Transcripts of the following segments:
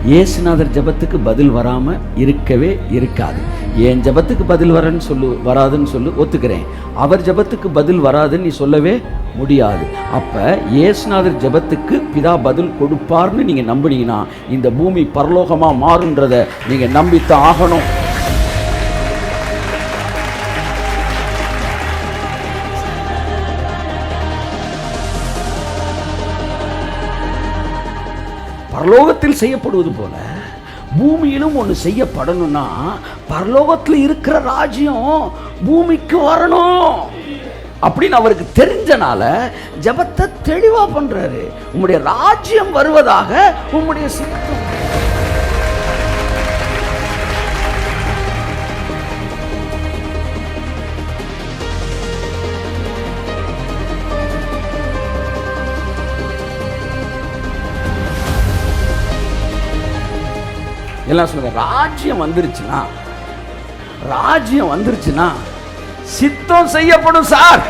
இயேசுநாதர் ஜெபத்துக்கு பதில் வராமல் இருக்கவே இருக்காது. என் ஜெபத்துக்கு பதில் வராதுன்னு சொல்லு ஒத்துக்கிறேன். அவர் ஜெபத்துக்கு பதில் வராதுன்னு நீ சொல்லவே முடியாது. அப்போ இயேசுநாதர் ஜெபத்துக்கு பிதா பதில் கொடுப்பார்னு நீங்கள் நம்பினீங்கன்னா இந்த பூமி பரலோகமாக மாறுன்றதை நீங்கள் நம்பித்தான் ஆகணும். பரலோகத்தில் செய்யப்படுவது போல பூமியிலும் ஒன்று செய்யப்படணும்னா பரலோகத்தில் இருக்கிற ராஜ்யம் பூமிக்கு வரணும் அப்படின்னு அவருக்கு தெரிஞ்சனால ஜெபத்தை தெளிவா பண்றாரு. உம்முடைய ராஜ்யம் வருவதாக உம்முடைய சித்தம். எல்லாம் சொல்லுங்க, ராஜ்யம் வந்துருச்சுன்னா சித்தம் செய்யப்படும் சார்.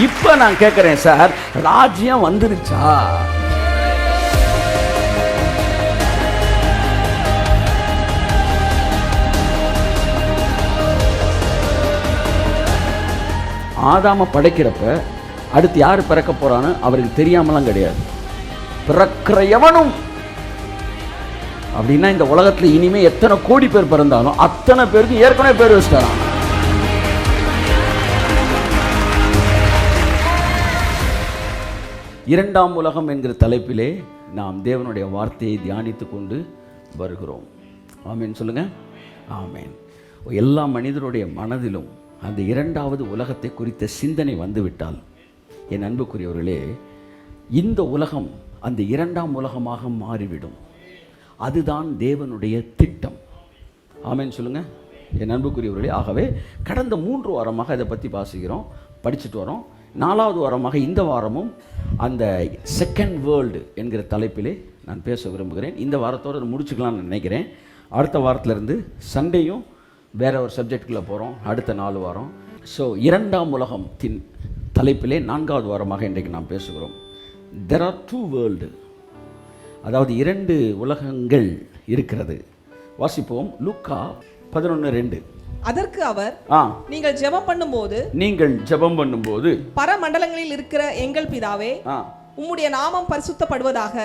இப்ப நான் கேட்கிறேன் சார், ராஜ்யம் வந்துருச்சா? ஆதாம படைக்கிறப்ப அடுத்து யார் பிறக்க போறான்னு அவருக்கு தெரியாமலாம் கிடையாது. பிறக்கிற எவனும் அப்படின்னா இந்த உலகத்தில் இனிமே எத்தனை கோடி பேர் பிறந்தாலும் அத்தனை பேருக்கு ஏற்கனவே பேர் வச்சுட்டாராம். இரண்டாம் உலகம் என்கிற தலைப்பிலே நாம் தேவனுடைய வார்த்தையை தியானித்து கொண்டு வருகிறோம். ஆமேன் சொல்லுங்க. ஆமேன். எல்லா மனிதருடைய மனதிலும் அந்த இரண்டாவது உலகத்தை குறித்த சிந்தனை வந்துவிட்டால், என் அன்புக்குரியவர்களே, இந்த உலகம் அந்த இரண்டாம் உலகமாக மாறிவிடும். அதுதான் தேவனுடைய திட்டம். ஆமேன் சொல்லுங்க, என் அன்புக்குரியவர்களே. ஆகவே கடந்த 3 வாரமாக இதை பற்றி வாசிக்கிறோம், படிச்சுட்டு வரோம். 4வது வாரமாக இந்த வாரமும் அந்த செகண்ட் வேர்ல்டு என்கிற தலைப்பிலே நான் பேச விரும்புகிறேன். இந்த வாரத்தோடு முடிச்சுக்கலாம்னு நினைக்கிறேன். அடுத்த வாரத்திலிருந்து சண்டேயும் வேற ஒரு சப்ஜெக்டுக்குள்ளே போகிறோம், அடுத்த 4 வாரம். ஸோ இரண்டாம் உலகத்தின் தலைப்பிலே 4வது வாரமாக இன்றைக்கு நாம் பேசுகிறோம். தெர் ஆர் 2 வேர்ல்டு, அதாவது 2 உலகங்கள் இருக்கிறது. வாசிப்போம். லூக்கா 11:2. அதற்கு அவர், நீங்கள் ஜெபம் பண்ணும்போது பரமண்டலங்களில் இருக்கிற எங்கள் பிதாவே, உம்முடைய நாமம் பரிசுத்தப்படுவதாக,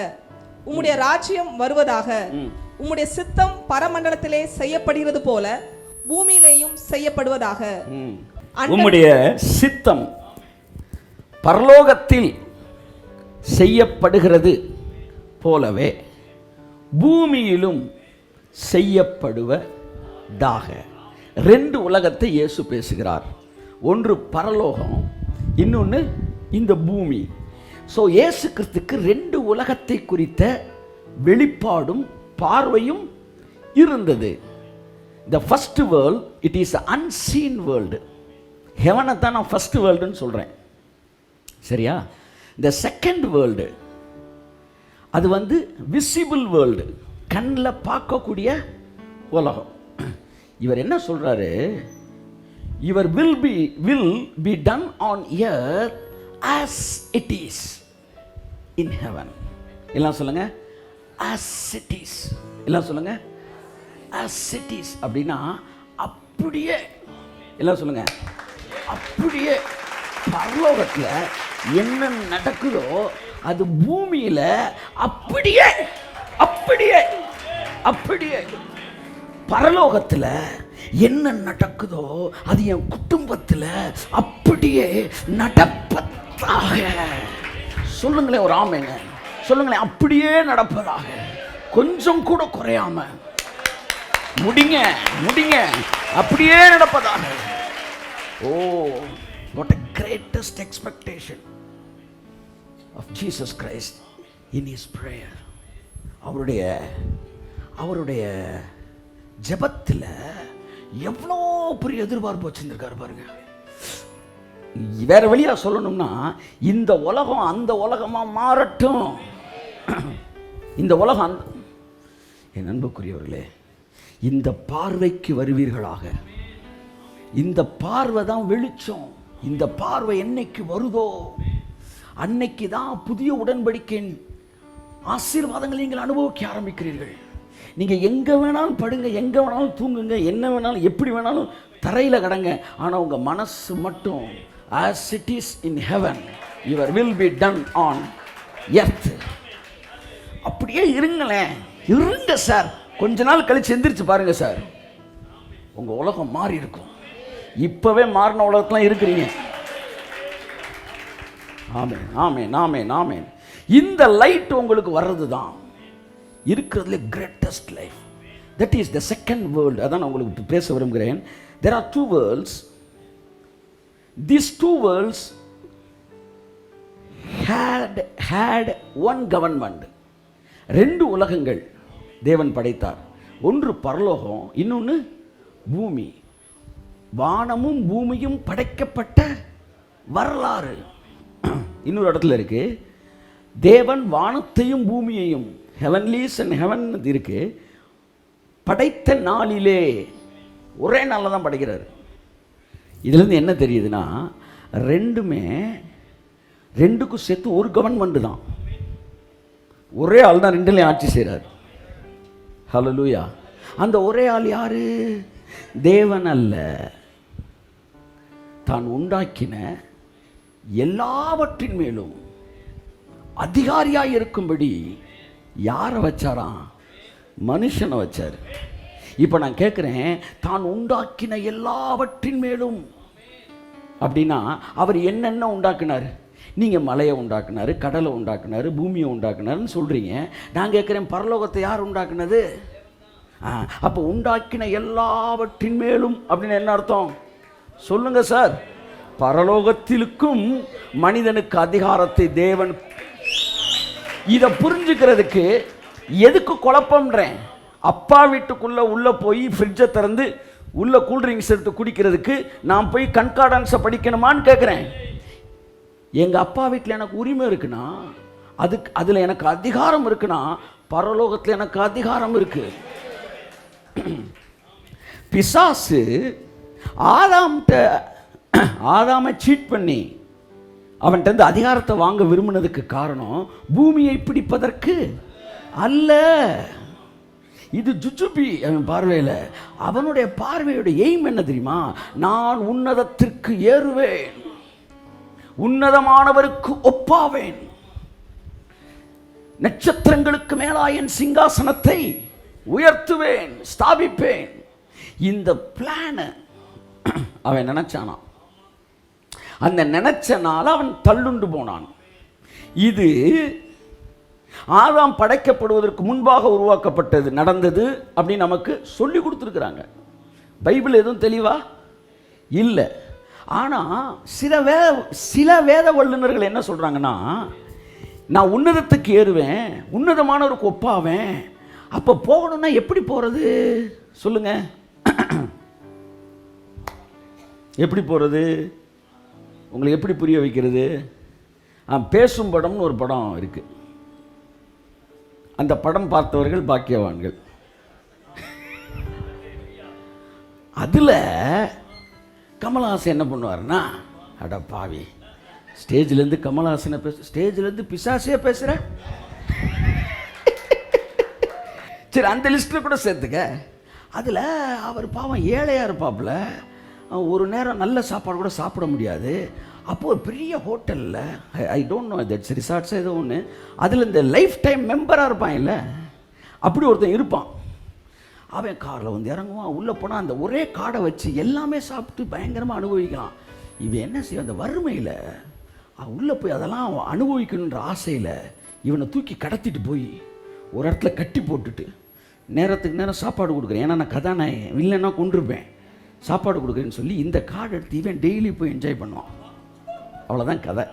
உம்முடைய ராஜ்யம் வருவதாக, உம்முடைய சித்தம் பரமண்டலத்திலே செய்யப்படுகிறது போல பூமியிலேயும் செய்யப்படுவதாக. உம்முடைய சித்தம் பரலோகத்தில் செய்யப்படுகிறது போலவே பூமியிலும் செய்யப்படுவதாக. 2 உலகத்தை இயேசு பேசுகிறார். ஒன்று பரலோகம், இன்னொன்று இந்த பூமி. ஸோ இயேசு கிறிஸ்துக்கு 2 உலகத்தை குறித்த வெளிப்பாடும் பார்வையும் இருந்தது. The first world, it is an unseen world. ஹெவனை தான் நான் ஃபர்ஸ்ட் வேர்ல்டுன்னு சொல்கிறேன், சரியா? இந்த செகண்ட் வேர்ல்டு அது விசிபிள் வேர்ல்டு, கண்ணில் பார்க்கக்கூடிய உலகம். இவர் என்ன சொல்றாரு? இவர் will be done on earth as it is in heaven. எல்லாம் சொல்லுங்க, as it is. எல்லாம் சொல்லுங்க, as it is. அப்படின்னா அப்படியே. எல்லாம் சொல்லுங்க, அப்படியே. பரலோகத்தில் என்ன நடக்குதோ அது பூமியில அப்படியே அப்படியே அப்படியே. பரலோகத்தில் என்ன நடக்குதோ அது என் குடும்பத்தில் அப்படியே நடப்பதாக. சொல்லுங்களேன் ஒரு ஆமைங்க, சொல்லுங்களேன், அப்படியே நடப்பதாக. கொஞ்சம் கூட குறையாம முடிங்க, அப்படியே நடப்பதாக. ஓ, what a greatest expectation of Jesus Christ in his prayer. அவருடைய ஜெபத்தில் எவ்வளோ பெரிய எதிர்பார்ப்பு வச்சிருந்திருக்காரு பாருங்க. வேற வழியா சொல்லணும்னா, இந்த உலகம் அந்த உலகமா மாறட்டும். இந்த உலகம் என் அன்புக்குரியவர்களே, இந்த பார்வைக்கு வருவீர்களாக. இந்த பார்வை தான் வெளிச்சம். இந்த பார்வை என்னைக்கு வருதோ அன்னைக்கு தான் புதிய உடன்படிக்கையின் ஆசீர்வாதங்களை நீங்கள் அனுபவிக்க ஆரம்பிக்கிறீர்கள். நீங்கள் எங்கே வேணாலும் படுங்க, எங்கே வேணாலும் தூங்குங்க, என்ன வேணாலும் எப்படி வேணாலும் தரையில் கடங்க, ஆனால் உங்கள் மனசு மட்டும் as it is in heaven your will be done on earth. அப்படியே இருங்களேன், இருங்க சார். கொஞ்ச நாள் கழிச்சு எந்திரிச்சு பாருங்க சார், உங்கள் உலகம் மாறி இருக்கும். இப்போவே மாறின உலகத்துலாம் இருக்கிறீங்க. ஆமென், ஆமென், ஆமென், ஆமென். இந்த லைட் உங்களுக்கு வர்றது தான் இருக்கிறதுல greatest life. That is the second world. அதான் நான் உங்களுக்கு பேச விரும்புகிறேன். There are two worlds. These two worlds had one government. ரெண்டு உலகங்கள் தேவன் படைத்தார். ஒன்று பரலோகம், இன்னொன்று பூமி. வானமும் பூமியும் படைக்கப்பட்ட வரலாறு இன்னொரு இடத்துல இருக்கு. தேவன் வானத்தையும் பூமியையும், ஹெவன்லீஸ் அண்ட் ஹெவன் இருக்கு, படைத்த நாளிலே, ஒரே நாளில் தான் படைக்கிறார். இதுலேருந்து என்ன தெரியுதுன்னா, ரெண்டுக்கும் சேர்த்து ஒரு கவர்மெண்ட் தான். ஒரே ஆள் தான் ரெண்டுலேயும் ஆட்சி செய்கிறார். ஹல்லேலூயா. அந்த ஒரே ஆள் யாரு? தேவன் அல்ல. தான் உண்டாக்கின எல்லாவற்றின் மேலும் அதிகாரியாக இருக்கும்படி யாரை வச்சாராம்? மனுஷனை வச்சார். இப்போ நான் கேட்குறேன், தான் உண்டாக்கின எல்லாவற்றின் மேலும் அப்படின்னா அவர் என்னென்ன உண்டாக்குனார்? நீங்கள் மலையை உண்டாக்குனாரு, கடலை உண்டாக்குனாரு, பூமியை உண்டாக்குனாருன்னு சொல்கிறீங்க. நான் கேட்குறேன், பரலோகத்தை யார் உண்டாக்குனது? அப்போ உண்டாக்கின எல்லாவற்றின் மேலும் அப்படின்னு என்ன அர்த்தம் சொல்லுங்க சார்? பரலோகத்திற்கும் மனிதனுக்கு அதிகாரத்தை தேவன். இதை புரிஞ்சுக்கிறதுக்கு எதுக்கு குழப்பம்ன்றேன்? அப்பா வீட்டுக்குள்ளே உள்ளே போய் ஃப்ரிட்ஜை திறந்து உள்ள கூல்ட்ரிங்க்ஸ் எடுத்து குடிக்கிறதுக்கு நான் போய் கண்கார்டன்ஸை படிக்கணுமான்னு கேட்குறேன். எங்கள் அப்பா வீட்டில் எனக்கு உரிமை இருக்குன்னா, அதில் எனக்கு அதிகாரம் இருக்குன்னா, பரலோகத்தில் எனக்கு அதிகாரம் இருக்கு. பிசாசு ஆதாமை சீட் பண்ணி அவன்கிட்ட அதிகாரத்தை வாங்க விரும்பினதுக்கு காரணம் பூமியை பிடிப்பதற்கு அல்ல. இது ஜுஜுபி அவன் பார்வையில். அவனுடைய பார்வையோட எய்ம் என்ன தெரியுமா? நான் உன்னதத்திற்கு ஏறுவேன், உன்னதமானவருக்கு ஒப்பாவேன், நட்சத்திரங்களுக்கு மேலாய் என் சிங்காசனத்தை உயர்த்துவேன், ஸ்தாபிப்பேன். இந்த பிளான அவன் நினைச்சானா. அந்த நினைச்சனால அவன் தள்ளுண்டு போனான். இது ஆதாம் படைக்கப்படுவதற்கு முன்பாக உருவாக்கப்பட்டது, நடந்தது அப்படின்னு நமக்கு சொல்லி கொடுத்துருக்குறாங்க. பைபிள் எதுவும் தெளிவா இல்லை. ஆனால் சில வேத வல்லுநர்கள் என்ன சொல்கிறாங்கன்னா, நான் உன்னதத்துக்கு ஏறுவேன், உன்னதமானவருக்கு ஒப்பாவேன். அப்போ போகணும்னா எப்படி போகிறது சொல்லுங்க? எப்படி போகிறது? உங்களுக்கு எப்படி புரிய வைக்கிறது? பேசும் படம்னு ஒரு படம் இருக்கு. அந்த படம் பார்த்தவர்கள் பாக்கியவான்கள். அதில் கமல்ஹாசன் என்ன பண்ணுவார்னா, அட பாவி, ஸ்டேஜ்லேருந்து கமல்ஹாசனை ஸ்டேஜ்லேருந்து பிசாசே பேசுகிற. சரி, அந்த லிஸ்ட்டில் கூட சேர்த்துக்க. அதில் அவர் பாவம் ஏழையாக இருப்பாப்புல, ஒரு நேரம் நல்ல சாப்பாடு கூட சாப்பிட முடியாது. அப்போது ஒரு பெரிய ஹோட்டலில், I don't know that's resorts ஏதோ ஒன்று, அதில் இந்த லைஃப் டைம் மெம்பராக இருப்பான் இல்லை, அப்படி ஒருத்தன் இருப்பான். அவன் காரில் வந்து இறங்குவான், உள்ளே போனால் அந்த ஒரே காடை வச்சு எல்லாமே சாப்பிட்டு பயங்கரமாக அனுபவிக்கலாம். இவன் என்ன செய்வான்? அந்த வறுமையில் உள்ளே போய் அதெல்லாம் அனுபவிக்கணுன்ற ஆசையில் இவனை தூக்கி கடத்திட்டு போய் ஒரு இடத்துல கட்டி போட்டுட்டு நேரத்துக்கு நேரம் சாப்பாடு கொடுக்குறேன், ஏன்னா நான் கதாநாயகன் இல்லைன்னா கொண்டிருப்பேன், சாப்பாடு கொடுக்குறேன்னு சொல்லி இந்த கார்டு எடுத்து இவன் டெய்லி போய் என்ஜாய் பண்ணுவான். அவ்வளோதான் கதை.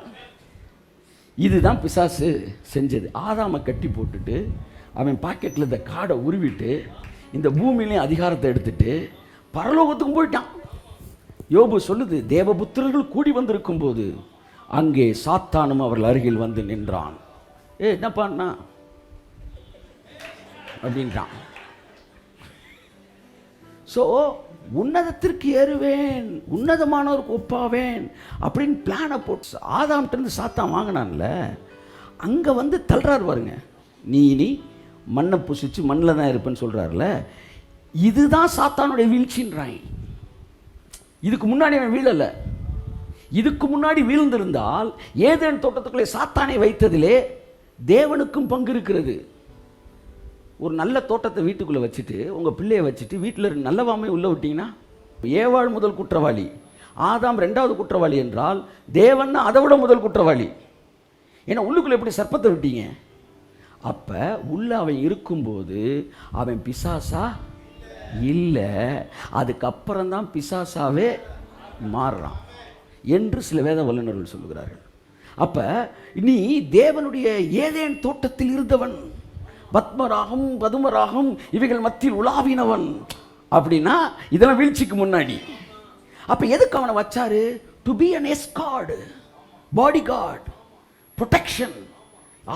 இதுதான் பிசாசு செஞ்சது. ஆதாமை கட்டி போட்டுட்டு அவன் பாக்கெட்டில் இந்த கார்டை உருவிட்டு இந்த பூமியிலையும் அதிகாரத்தை எடுத்துட்டு பரலோகத்துக்கும் போயிட்டான். யோபு சொல்லுது, தேவபுத்திரர்கள் கூடி வந்திருக்கும் போது அங்கே சாத்தானும் அவர்கள் அருகில் வந்து நின்றான். என்னப்பான்னா அப்படின்றான். ஸோ உன்னதத்திற்கு ஏறுவேன், உன்னதமானவருக்கு ஒப்பாவேன் அப்படின்னு பிளானை போட்டு ஆதாம்கிட்ட சாத்தான் வாங்கினான்ல, அங்கே வந்து தள்ளுறாரு பாருங்க. நீ இனி மண்ணை புசிச்சு மண்ணில் தான் இருப்பேன்னு சொல்கிறார்ல, இதுதான் சாத்தானுடைய வீழ்ச்சின்றான். இதுக்கு முன்னாடி அவன் வீழலை. இதுக்கு முன்னாடி வீழ்ந்திருந்தால் ஏதேன் தோட்டத்துக்குள்ளே சாத்தானை வைத்ததிலே தேவனுக்கும் பங்கு இருக்கிறது. ஒரு நல்ல தோட்டத்தை வீட்டுக்குள்ளே வச்சுட்டு உங்கள் பிள்ளையை வச்சுட்டு வீட்டில் நல்லவாமை உள்ளே விட்டீங்கன்னா, ஏவாள் முதல் குற்றவாளி, ஆதாம் 2வது குற்றவாளி என்றால் தேவன் அதை விட முதல் குற்றவாளி. ஏன்னா உள்ளுக்குள்ளே எப்படி சர்ப்பத்தை விட்டீங்க? அப்போ உள்ள அவன் இருக்கும்போது அவன் பிசாசா இல்லை, அதுக்கப்புறம்தான் பிசாசாவே மாறுறான் என்று சில வேத வல்லுநர்கள் சொல்லுகிறார்கள். அப்போ நீ தேவனுடைய ஏதேன் தோட்டத்தில் இருந்தவன், பத்மராகம் பதுமராகம் இவைகள் மத்தியில் உலாவினவன் அப்படின்னா இதெல்லாம் வீழ்ச்சிக்கு முன்னாடி. அப்போ எதுக்கு அவனை வச்சாரு? To be an escort, body guard, protection.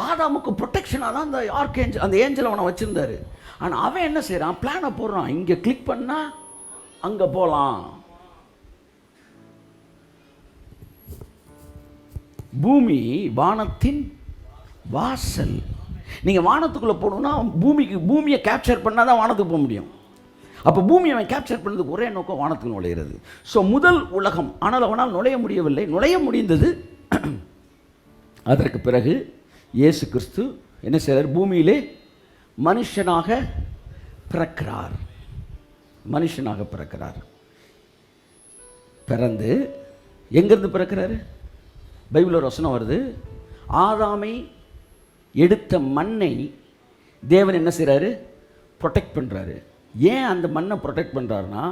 ஆதாமுக்கு ப்ரொடெக்ஷனாக தான் அந்த ஆர்கேஞ்சல், அந்த ஏஞ்சல் அவனை வச்சுருந்தாரு. ஆனால் அவன் என்ன செய்கிறான்? பிளானை போடுறான். இங்கே கிளிக் பண்ணால் அங்கே போகலாம். பூமி வானத்தின் வாசல். நீங்கள் வானத்துக்குள்ளே போகணுன்னா பூமியை கேப்சர் பண்ணால் தான் வானத்துக்கு போக முடியும். அப்போ பூமியை அவன் கேப்சர் பண்ணதுக்கு ஒரே நோக்கம் வானத்துக்கு நுழையிறது. ஸோ முதல் உலகம். ஆனால் அவனால் நுழைய முடியவில்லை. நுழைய முடிந்தது. அதற்கு பிறகு இயேசு கிறிஸ்து என்ன செய்கிறார்? பூமியிலே மனுஷனாக பிறக்கிறார். மனுஷனாக பிறக்கிறார். பிறந்து எங்கேருந்து பிறக்கிறாரு? பைபிள் ஒரு வசனம் வருது, ஆதாமை எடுத்த மண்ணை தேவன் என்ன செய்கிறாரு? ப்ரொடெக்ட் பண்ணுறாரு. ஏன் அந்த மண்ணை ப்ரொடெக்ட் பண்ணுறாருன்னா,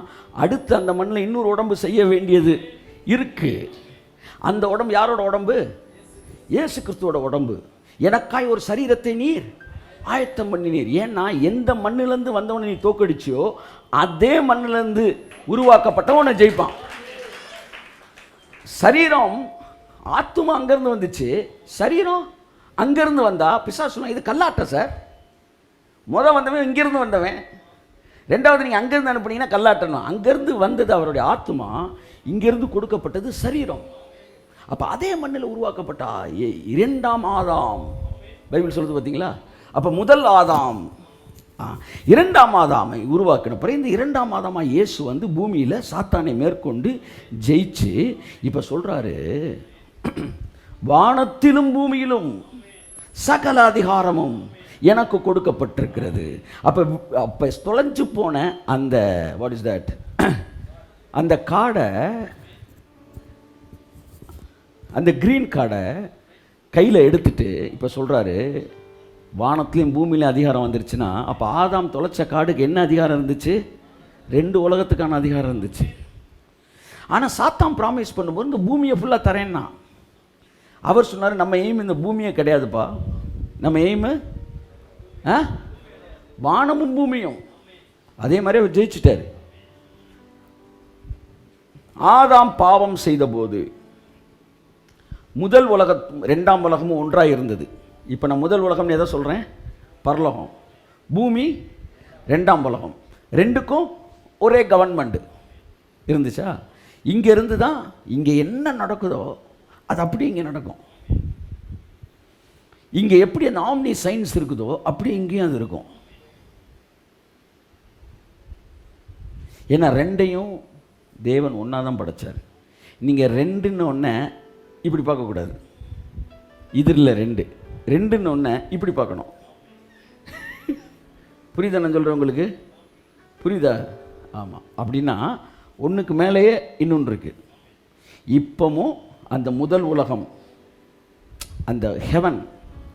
அடுத்து அந்த மண்ணில் இன்னொரு உடம்பு செய்ய வேண்டியது இருக்குது. அந்த உடம்பு யாரோட உடம்பு? இயேசு கிறிஸ்துவோட உடம்பு. எனக்காய் ஒரு சரீரத்தை நீர் ஆயத்தம் பண்ணினீர். ஏன்னா எந்த மண்ணிலேருந்து வந்தவனை நீ தோக்கடிச்சியோ அதே மண்ணிலேருந்து உருவாக்கப்பட்டவனை ஜெயிப்பான். சரீரம் ஆத்துமா அங்கேருந்து வந்துச்சு, சரீரம் அங்கேருந்து வந்தா பிசாசு சொன்னா இது கல்லாட்ட சார். வந்தவன் இங்கேருந்து வந்தவன், 2வது நீங்கள் அங்கேருந்து அனுப்புனீங்கன்னா கல்லாட்டணும். அங்கேருந்து வந்தது அவருடைய ஆத்துமா, இங்கேருந்து கொடுக்கப்பட்டது சரீரம். அப்போ அதே மண்ணில் உருவாக்கப்பட்டா 2ஆம் ஆதாம் பைபிள் சொல்லுது பார்த்தீங்களா? அப்போ முதல் ஆதாம் 2ஆம் ஆதாமை உருவாக்கின பிறகு இந்த 2ஆம் ஆதாமாக இயேசு வந்து பூமியில் சாத்தானை மேற்கொண்டு ஜெயிச்சு இப்போ சொல்கிறாரு, வானத்திலும் பூமியிலும் சகல அதிகாரமும் எனக்கு கொடுக்கப்பட்டிருக்கிறது. அப்போ தொலைஞ்சு போன அந்த வாட் இஸ் தட், அந்த கார்டை, அந்த கிரீன் கார்டை கையில் எடுத்துட்டு இப்போ சொல்கிறாரு, வானத்துலேயும் பூமியிலையும் அதிகாரம் வந்துருச்சுன்னா அப்போ ஆதாம் தொலைச்ச கார்டுக்கு என்ன அதிகாரம் இருந்துச்சு? 2 உலகத்துக்கான அதிகாரம் இருந்துச்சு. ஆனால் சாத்தான் ப்ராமிஸ் பண்ணும்போது இந்த பூமியை ஃபுல்லாக தரேன்னா அவர் சொன்னார், நம்ம எய்ம் இந்த பூமியே கிடையாதுப்பா, நம்ம எய்மு வானமும் பூமியும். அதே மாதிரி அவர் ஜெயிச்சிட்டார். ஆதாம் பாவம் செய்த போது முதல் உலகம் 2ஆம் உலகமும் ஒன்றாக இருந்தது. இப்போ நான் முதல் உலகம்னு எதை சொல்கிறேன்? பரலோகம். பூமி 2ஆம் உலகம். 2க்கும் ஒரே கவர்மெண்ட் இருந்துச்சா? இங்கே இருந்து தான் இங்கே என்ன நடக்குதோ அது அப்படி இங்கே நடக்கும். இங்கே எப்படி அந்த ஆம்னி சயின்ஸ் இருக்குதோ அப்படி இங்கேயும் அது இருக்கும். ஏன்னா 2ஐயும் தேவன் ஒன்றா தான் படைச்சார். நீங்கள் 2ன்னு ஒன்று இப்படி பார்க்கக்கூடாது. இதில் 2ன்னு ஒன்று இப்படி பார்க்கணும். புரியுதா நான் சொல்கிறேன் உங்களுக்கு? புரியுதா? ஆமாம். அப்படின்னா ஒன்றுக்கு மேலேயே இன்னொன்று இருக்குது. இப்போவும் அந்த முதல் உலகம், அந்த ஹெவன்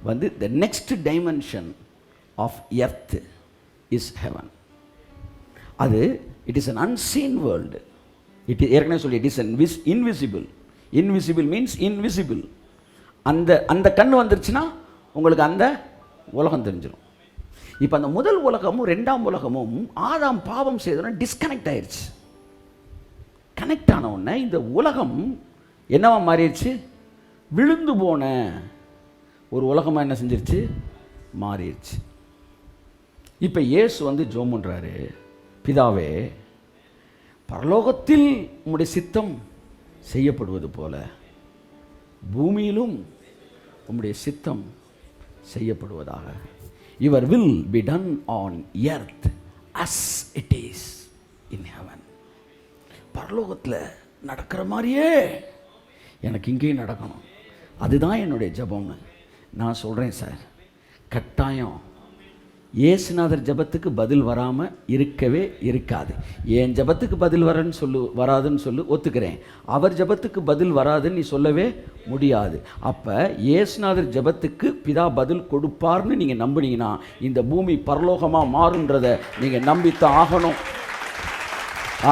வந்து the next dimension of earth is heaven. அது it is an unseen world. It ஏற்கனவே சொல்லி it is an invisible. Invisible means invisible. அந்த கண் வந்துருச்சுன்னா உங்களுக்கு அந்த உலகம் தெரிஞ்சிடும். இப்போ அந்த முதல் உலகமும் 2ஆம் உலகமும் ஆதாம் பாவம் செய்தோன்னா டிஸ்கனெக்ட் ஆயிடுச்சு. கனெக்ட் ஆன உடனே இந்த உலகம் என்னவா மாறிடுச்சு? விழுந்து போன ஒரு உலகமாக என்ன செஞ்சிருச்சு? மாறிடுச்சு. இப்போ இயேசு வந்து ஜெபம் பண்ணுறாரு, பிதாவே, பரலோகத்தில் உம்முடைய சித்தம் செய்யப்படுவது போல பூமியிலும் உம்முடைய சித்தம் செய்யப்படுவதாக. Your will be done on earth as it is in heaven. பரலோகத்தில் நடக்கிற மாதிரியே எனக்கு இங்கேயும் நடக்கணும். அதுதான் என்னுடைய ஜெபம்னு நான் சொல்கிறேன் சார். கட்டாயம் இயேசுநாதர் ஜெபத்துக்கு பதில் வராமல் இருக்கவே இருக்காது. என் ஜெபத்துக்கு பதில் வராதுன்னு சொல்லு ஒத்துக்கிறேன். அவர் ஜெபத்துக்கு பதில் வராதுன்னு நீ சொல்லவே முடியாது. அப்போ இயேசுநாதர் ஜெபத்துக்கு பிதா பதில் கொடுப்பார்னு நீங்கள் நம்புனீங்கன்னா இந்த பூமி பரலோகமாக மாறுன்றதை நீங்கள் நம்பித்தான் ஆகணும்.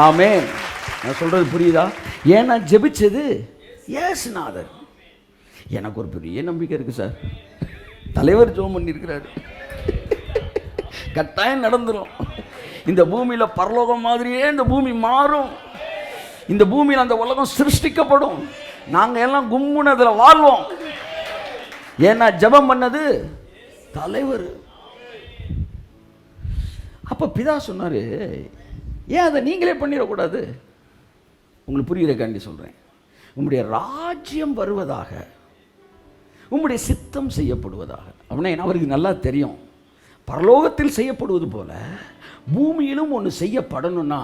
ஆமென். நான் சொல்கிறது புரியுதா? ஏன்னா ஜெபிச்சது இயேசுநாதர். எனக்கு ஒரு பெரிய நம்பிக்கை இருக்குது சார். தலைவர் ஜெபம் பண்ணியிருக்கிறாரு, கட்டாயம் நடந்துடும். இந்த பூமியில் பரலோகம் மாதிரியே இந்த பூமி மாறும். இந்த பூமியில் அந்த உலகம் சிருஷ்டிக்கப்படும். நாங்கள் எல்லாம் கும்முன்னு அதில் வாழ்வோம். ஏன்னா ஜெபம் பண்ணது தலைவர். அப்போ பிதா சொன்னார், ஏன் அதை நீங்களே பண்ணிடக்கூடாது? உங்களுக்கு புரிகிறக்காண்டி சொல்கிறேன். உம்முடைய ராஜ்யம் வருவதாக, உம்முடைய சித்தம் செய்யப்படுவதாக. அப்படின்னா அவருக்கு நல்லா தெரியும், பரலோகத்தில் செய்யப்படுவது போல பூமியிலும் ஒன்று செய்யப்படணும்னா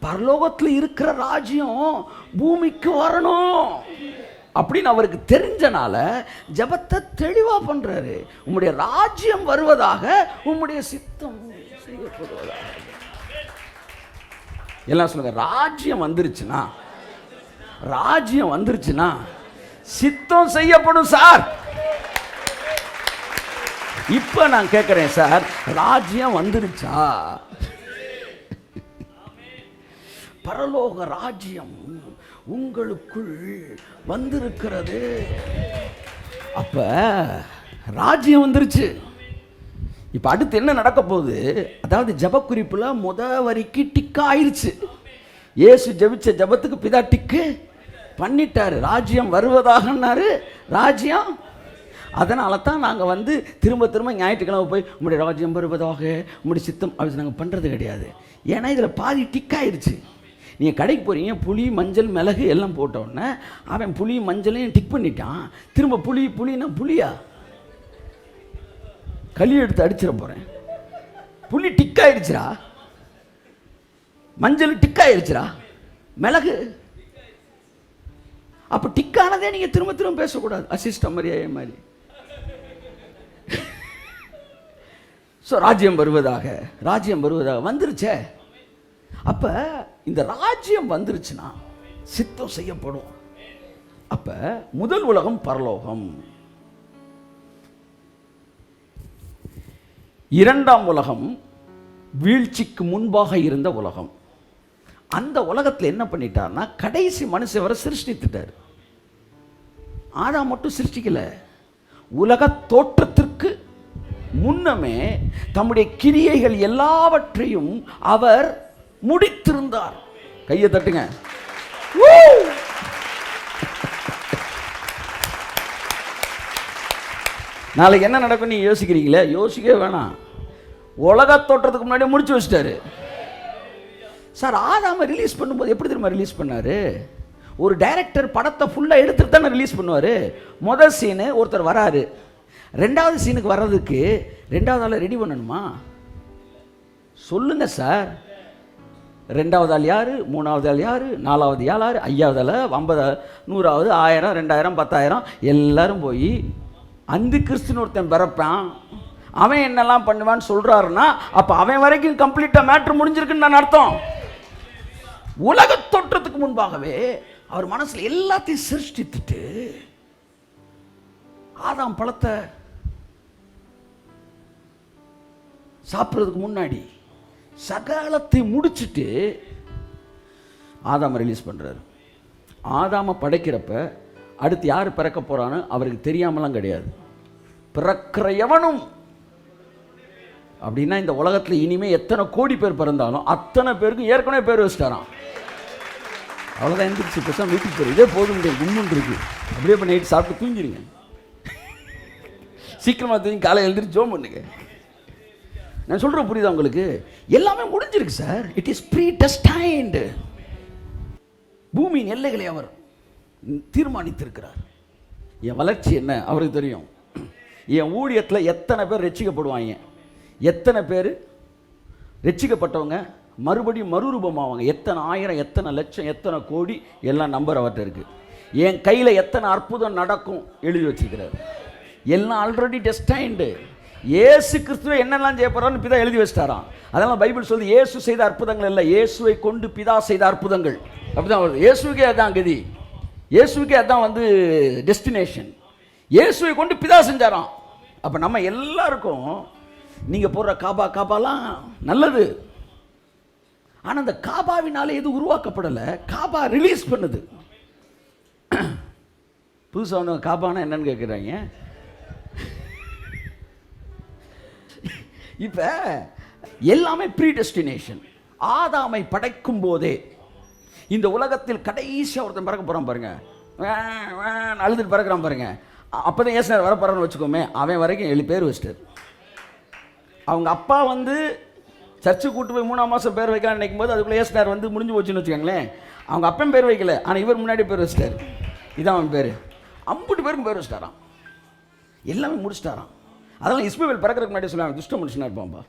பரலோகத்தில் இருக்கிற ராஜ்யம் பூமிக்கு வரணும் அப்படின்னு அவருக்கு தெரிஞ்சனால ஜெபத்தை தெளிவாக பண்ணுறாரு. உம்முடைய ராஜ்யம் வருவதாக, உம்முடைய சித்தம் செய்யப்படுவதாக. எல்லாம் சொல்லுங்க, ராஜ்யம் வந்துருச்சுன்னா, ராஜ்யம் வந்துருச்சுன்னா சித்தம் செய்யப்படும் சார். இப்ப நான் கேட்கிறேன் சார், ராஜ்யம் வந்துருச்சா? பரலோக ராஜ்யம் உங்களுக்குள் வந்திருக்கிறது. அப்ப ராஜ்யம் வந்துருச்சு. இப்ப அடுத்து என்ன நடக்க போகுது? அதாவது ஜெபக்குறிப்புல வரிக்கு டிக் ஆயிருச்சு. இயேசு ஜெபிச்ச ஜெபத்துக்கு பிதா டிக்கு பண்ணிட்டாரு. ராஜ்யம் வருவதாகன்னாரு, ராஜ்யம். அதனால தான் நாங்கள் திரும்ப திரும்ப ஞாயிற்றுக்கிழமை போய் உங்களுடைய ராஜ்யம் வருவதாக, உங்களுடைய சித்தம் அப்படி நாங்கள் பண்ணுறது கிடையாது. ஏன்னா இதில் பாதி டிக் ஆயிடுச்சு. நீங்கள் கடைக்கு போகிறீங்க, புளி மஞ்சள் மிளகு எல்லாம் போட்டோடனே அவன் புளி மஞ்சளையும் டிக் பண்ணிட்டான். திரும்ப புளினா புளியா? களி எடுத்து அடிச்சிட போகிறேன். புளி டிக் ஆயிடுச்சுரா, மஞ்சள் டிக் ஆயிடுச்சுரா, மிளகு. அப்போ டிக்கானதே நீங்கள் திரும்ப திரும்ப பேசக்கூடாது. அசிஸ்டம் மாதிரியே மாதிரி. ஸோ ராஜ்யம் வருவதாக, ராஜ்யம் வருவதாக வந்துருச்சே. அப்போ இந்த ராஜ்யம் வந்துருச்சுன்னா சித்தம் செய்யப்படும். அப்போ முதல் உலகம் பரலோகம், இரண்டாம் உலகம் வீழ்ச்சிக்கு முன்பாக இருந்த உலகம். அந்த உலகத்தில் என்ன பண்ணிட்டார்னா கடைசி மனுஷன் வரை சிருஷ்டித்துட்டார். ஆதாம் மட்டும் சிருஷ்டிக்கல, உலக தோற்றத்திற்கு முன்னமே தம்முடைய கிரியைகள் எல்லாவற்றையும் அவர் முடித்திருந்தார். கையை தட்டுங்க. நாளைக்கு என்ன நடக்கும் நீங்க யோசிக்கிறீங்களே? யோசிக்கவே வேணாம். உலக தோற்றத்துக்கு முன்னாடியே முடிச்சு வச்சிட்டாரு சார். ஆதாம ரிலீஸ் பண்ணும்போது எப்படி தெரியுமா ரிலீஸ் பண்ணாரு? ஒரு டைரக்டர் படத்தை ஃபுல்லாக எடுத்துட்டு தானே ரிலீஸ் பண்ணுவார். முதல் சீனு ஒருத்தர் வராரு, ரெண்டாவது சீனுக்கு வர்றதுக்கு ரெண்டாவது ஆளை ரெடி பண்ணணுமா? சொல்லுங்க சார். ரெண்டாவது ஆள் யார், மூணாவது ஆள் யார், நாலாவது ஆள் யார், 5வது ஆள், 50, 100வது, 1000, 2000, 10,000 எல்லாரும் போய் அந்த கிறிஸ்துன்னு ஒருத்தன் பிறப்பான், அவன் என்னெல்லாம் பண்ணுவான்னு சொல்றாருன்னா அப்போ அவன் வரைக்கும் கம்ப்ளீட்டாக மேட்ரு முடிஞ்சிருக்குன்னு நான் அர்த்தம். உலக தோற்றத்துக்கு முன்பாகவே அவர் மனசுல எல்லாத்தையும் சிருஷ்டித்துட்டு ஆதாம் பழத்தை சாப்பிட்றதுக்கு முன்னாடி சகலத்தை முடிச்சுட்டு ஆதாம ரிலீஸ் பண்றாரு. ஆதாம படைக்கிறப்ப அடுத்து யார் பிறக்க போறான்னு அவருக்கு தெரியாமலாம் கிடையாது. பிறக்கிற எவனும் அப்படின்னா இந்த உலகத்தில் இனிமே எத்தனை கோடி பேர் பிறந்தாலும் அத்தனை பேருக்கு ஏற்கனவே பேர் வச்சுட்டாராம். அவ்வளோதான், எந்திரிச்சு பேசாம வீட்டுக்கு போய் இதே போதும் கும்முன்னு இருக்கு. அப்படியே இப்போ நைட்டு சாப்பிட்டு தூங்கிடுங்க. சீக்கிரமாக தூங்கி காலை எழுந்திரிச்சு ஜோம் பண்ணுங்க. நான் சொல்கிறேன் புரியுதா உங்களுக்கு? எல்லாமே முடிஞ்சிருக்கு sir. It is predestined. பூமியின் எல்லைகளை அவர் தீர்மானித்திருக்கிறார். என் வளர்ச்சி என்ன அவருக்கு தெரியும், என் ஊழியத்தில் எத்தனை பேர் ரட்சிக்கப்படுவாங்க, எத்தனை பேர் ரட்சிக்கப்பட்டவங்க மறுபடியும் மறுரூபமாவாங்க, எத்தனை ஆயிரம், எத்தனை லட்சம், எத்தனை கோடி எல்லாம் நம்பர் அவர்கிட்ட இருக்குது. என் கையில் எத்தனை அற்புதம் நடக்கும் எழுதி வச்சுருக்கிறார். எல்லாம் ஆல்ரெடி டெஸ்டைன்டு. இயேசு கிறிஸ்துவை என்னெல்லாம் செய்ய போகிறான்னு பிதா எழுதி வச்சிட்டாராம். அதெல்லாம் பைபிள் சொல்லுது, இயேசு செய்த அற்புதங்கள் இல்லை, இயேசுவை கொண்டு பிதா செய்த அற்புதங்கள். அப்படிதான் வருது. இயேசுக்கே அதான் கதி, இயேசுக்கே அதான் வந்து டெஸ்டினேஷன். இயேசுவை கொண்டு பிதா செஞ்சாராம். அப்போ நம்ம எல்லாருக்கும் நீங்கள் போடுற காபாலாம் நல்லது, ஆனால் அந்த காபாவினால எது உருவாக்கப்படலை, காபா ரிலீஸ் பண்ணுது. புதுசாக வந்து காபானா என்னன்னு கேட்குறாங்க. இப்போ எல்லாமே ப்ரீ டெஸ்டினேஷன். ஆதாமை படைக்கும் போதே இந்த உலகத்தில் கடைசியாக ஒருத்தன் பிறக்க போகிறான் பாருங்க, அழுதுட்டு பிறக்கிறான் பாருங்க, அப்போ தான் ஏசுனார் வர போகிறான்னு வச்சுக்கோமே, அவன் வரைக்கும் 7 பேர் வச்சிட்டார். அவங்க அப்பா வந்து சர்ச்சு கூட்டு போய் 3ஆம் மாதம் பேர் வைக்கலான்னு நினைக்கும் போது அதுக்குள்ளே ஏசுனார் வந்து முடிஞ்சு போச்சுன்னு வச்சுக்கோங்களேன். அவங்க அப்பன் பேர் வைக்கல, ஆனால் இவர் முன்னாடி பேர் வச்சிட்டார். இதான் அவன் பேர். 50 பேருக்கும் பேர் வச்சிட்டாராம், எல்லாமே முடிச்சிட்டாராம். அதெல்லாம் இஸ்மவேல் பிறக்கிறதுக்கு முன்னாடி சொல்லுவாங்க, துஷ்ட மனுஷனாக இருப்பான்பா.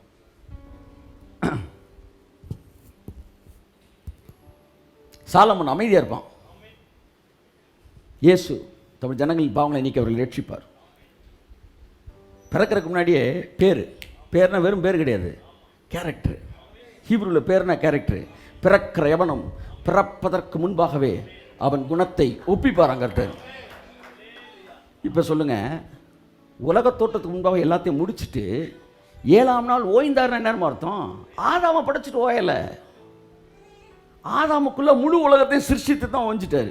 சாலமன் அமைதியாக இருப்பான். இயேசு தமிழ் ஜனங்களின் பாவங்களை நீக்கி அவர்கள் ரட்சிப்பார். பிறக்கிறதுக்கு முன்னாடியே பேர்னா வெறும் பேர் கிடையாது, கேரக்டர். ஹீப்ரூவில் பேர்னா கேரக்டர். பிறக்கிற எவனும் பிறப்பதற்கு முன்பாகவே அவன் குணத்தை ஒப்பிப்பாராங்கிறது. இப்போ சொல்லுங்கள், உலக தோட்டத்துக்கு முன்பாக எல்லாத்தையும் முடிச்சுட்டு 7ஆம் நாள் ஓய்ந்தாருன்னு என்ன அர்த்தம்? ஆதாமை படைச்சிட்டு ஓயலை, ஆதாமுக்குள்ளே முழு உலகத்தையும் சிருஷ்டித்து தான் ஓஞ்சிட்டார்.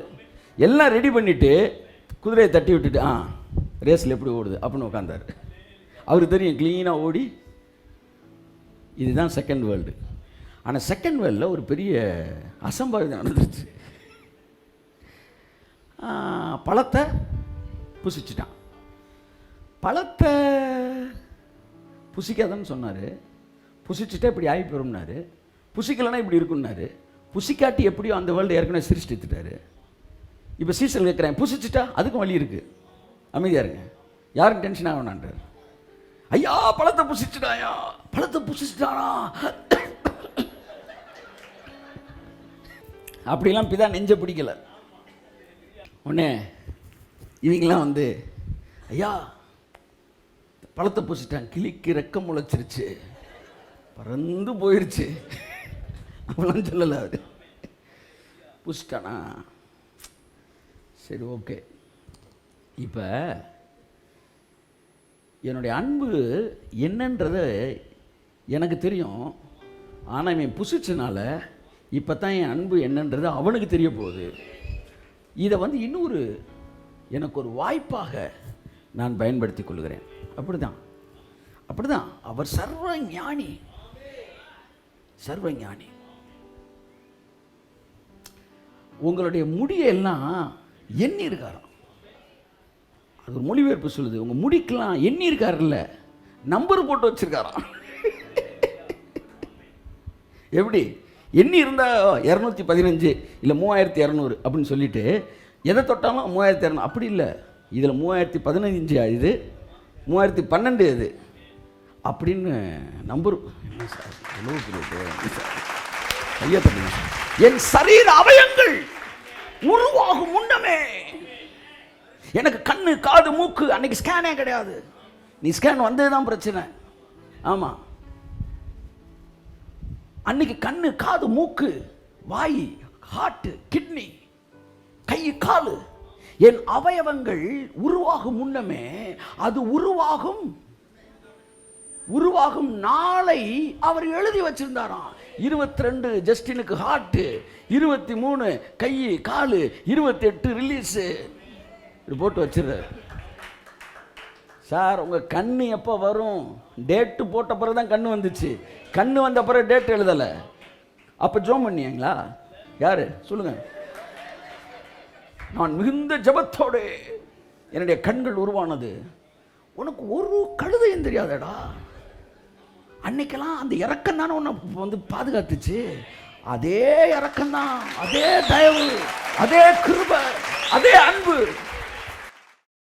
எல்லாம் ரெடி பண்ணிவிட்டு குதிரையை தட்டி விட்டுட்டு ரேஸில் எப்படி ஓடுது அப்படின்னு உட்காந்தார். அவருக்கு தெரியும் க்ளீனாக ஓடி. இதுதான் செகண்ட் வேர்ல்டு. ஆனால் செகண்ட் வேர்ல்டில் ஒரு பெரிய அசம்பாவிதம் நடந்துருச்சு. பழத்தை புசிச்சிட்டான். பழத்தை புசிக்காதன்னு சொன்னார். புசிச்சுட்டா இப்படி ஆகி போகிறோம்னாரு. புசிக்கலைன்னா இப்படி இருக்குன்னாரு. புசிக்காட்டி எப்படியோ அந்த வேர்ல்டு ஏற்கனவே சிருஷ்டித்துட்டாரு. இப்போ சீசன் கேட்குறேன், புசிச்சுட்டா அதுக்கும் வழி இருக்குது, அமைதியாக இருங்க, யாரும் டென்ஷன் ஆக வேணான்றார். ஐயா பழத்தை புசிச்சுட்டாயா, பழத்தை புசிச்சுட்டானா அப்படிலாம் பிதா நெஞ்ச பிடிக்கல. உடனே இவங்கெல்லாம் வந்து ஐயா பழத்தை புசிட்டான், கிளிக்கு ரெக்கம் முளைச்சிருச்சு, பறந்து போயிடுச்சு அப்படிலாம் சொல்லலை. அவர் புசிட்டானா, சரி ஓகே. இப்போ என்னுடைய அன்பு என்னன்றது எனக்கு தெரியும், ஆனால் இவன் புசிச்சனால இப்போ தான் என் அன்பு என்னன்றது அவனுக்கு தெரிய போகுது. இதை வந்து இன்னொரு எனக்கு ஒரு வாய்ப்பாக நான் பயன்படுத்தி கொள்கிறேன். அப்படிதான் அவர் சர்வ ஞானி, சர்வ ஞானி. உங்களுடைய முடியெல்லாம் எண்ணி இருக்காராம். அது ஒரு மொழிபெயர்ப்பு சொல்லுது, உங்கள் முடிக்கெல்லாம் எண்ணி இருக்காருல்ல, நம்பர் போட்டு வச்சிருக்காராம். எப்படி எண்ணி இருந்தால் 215 இல்லை 3200 அப்படின்னு சொல்லிட்டு எதை தொட்டாலும் 3200 அப்படி இல்லை. இதில் 3015 இது 3012 இது அப்படின்னு நம்பர். ஐயா தம்பி, என் சரீர அவயங்கள் உருவாகும் முன்னமே எனக்கு கண்ணு காது மூக்கு, அன்னைக்கு ஸ்கேனே கிடையாது, நீ ஸ்கேன் வந்தது தான் பிரச்சனை. ஆமாம், அன்னைக்கு கண்ணு காது மூக்கு வாய் ஹார்ட் கிட்னி கை காலு என் அவயவங்கள் உருவாகும் முன்னமே அது உருவாகும் நாளை அவர் எழுதி வச்சிருந்தாராம். 22 ஜஸ்டினுக்கு ஹார்ட், 23 கை காலு, 28 ரிலீஸு போட்டு வச்சிருந்தார். சார் உங்கள் கண்ணு எப்போ வரும்? டேட்டு போட்ட பிறகு தான் கண்ணு வந்துச்சு. கண்ணு வந்த பிறகு டேட் எழுதலை. அப்போ ஜோம் பண்ணியாங்களா? யார் சொல்லுங்கள். நான் மிகுந்த ஜபத்தோடு என்னுடைய கண்கள் உருவானது. உனக்கு ஒரு கழுதையும் தெரியாதடா. அன்னைக்கெல்லாம் அந்த இறக்கம் தானே உன்னை வந்து பாதுகாத்துச்சு. அதே இறக்கம் தான், அதே தயவு, அதே கிருபை, அதே அன்பு